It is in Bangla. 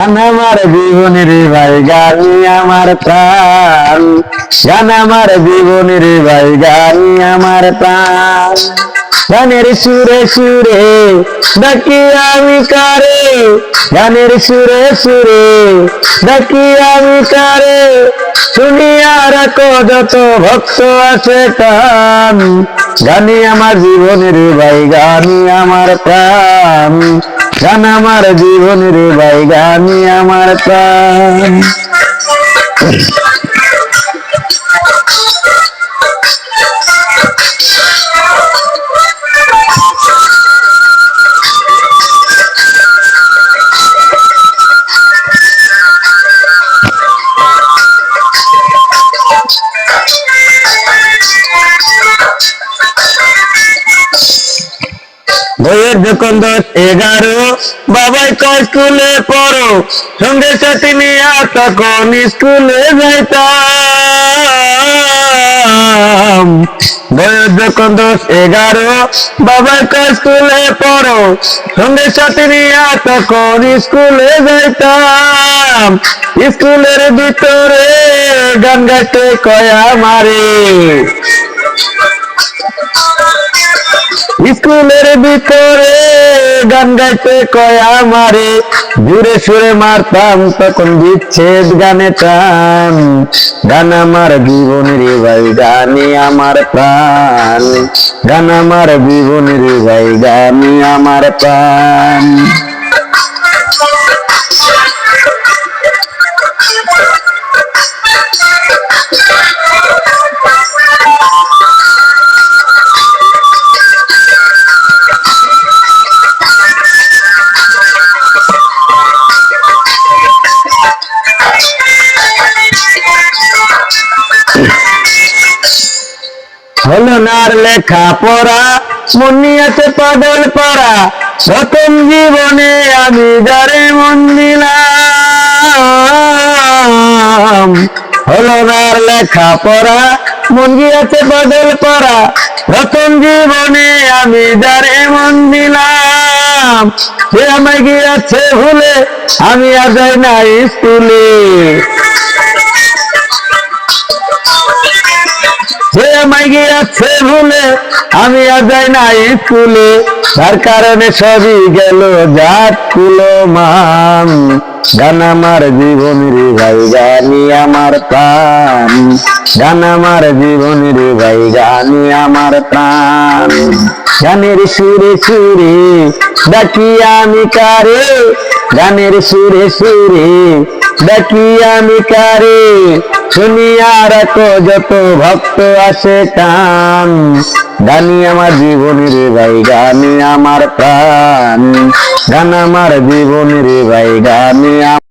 গান আমার জীবনের ভাই গানি আমার প্রাণ, গান আমার জীবনের ভাই গানি আমার প্রাণ। গানের সুরে সুরে ডাকি আমি কারে, গানের সুরে সুরে ডাকি আমি কারে, শুনিয়া রাখো যত ভক্ত আছে কান। গানি আমার জীবনের ভাই গানি আমার প্রাণ, গান আমার জীবনের ভাই গানি আমার প্রাণ। বইয়ের যখন 10-11 বাবাই কয় স্কুলে পড়ো, সঙ্গে সাথে নিয়ে তখন স্কুলে যাইতাম। বইয়ের যখন 10-11 বাবাই কয় স্কুলে পড়ো, সঙ্গে সাথে নিয়ে তখন স্কুলে যাইতাম। স্কুলের ভিতরে গান গাইতে কয় আমারে, স্কুলের ভিতরে গান গাইতে কয় আমারে, জুড়ে সুরে মারতাম তখন বিচ্ছেদ গানে টান। গান আমার জীবনের ভাই গানি আমার প্রাণ, গান আমার জীবনের ভাই গানি আমার প্রাণ। হলো নার লেখা পড়া, মনি আছে পাগল পড়া, প্রথম জীবনে আমি যারে মন দিলাম। হলো নার লেখা পড়া, মন গিয়াছে পাগল পড়া, প্রথম জীবনে আমি যারে মন দিলাম। সে আমায় গিয়াছে ভুলে, আমি আর যাই না স্কুলে। সে আমায় গিয়াছে ভুলে, আমি আর যাই না স্কুলে। তার কারণে সবই গেল জাত কুলো মান। গান আমার জীবনের ভাই গানি আমার প্রাণ, গান আমার জীবনের ভাই গানি আমার প্রাণ। গানের সুরে সুরে ডাকি আমি কারে, গানের সুরে সুরে ডাকি আমি কারে, শুনিয়া রাখো যত ভক্ত আসে কান। গানি আমার জীবনের ভাই গানি আমার প্রাণ, গান আমার জীবনের ভাই গানি।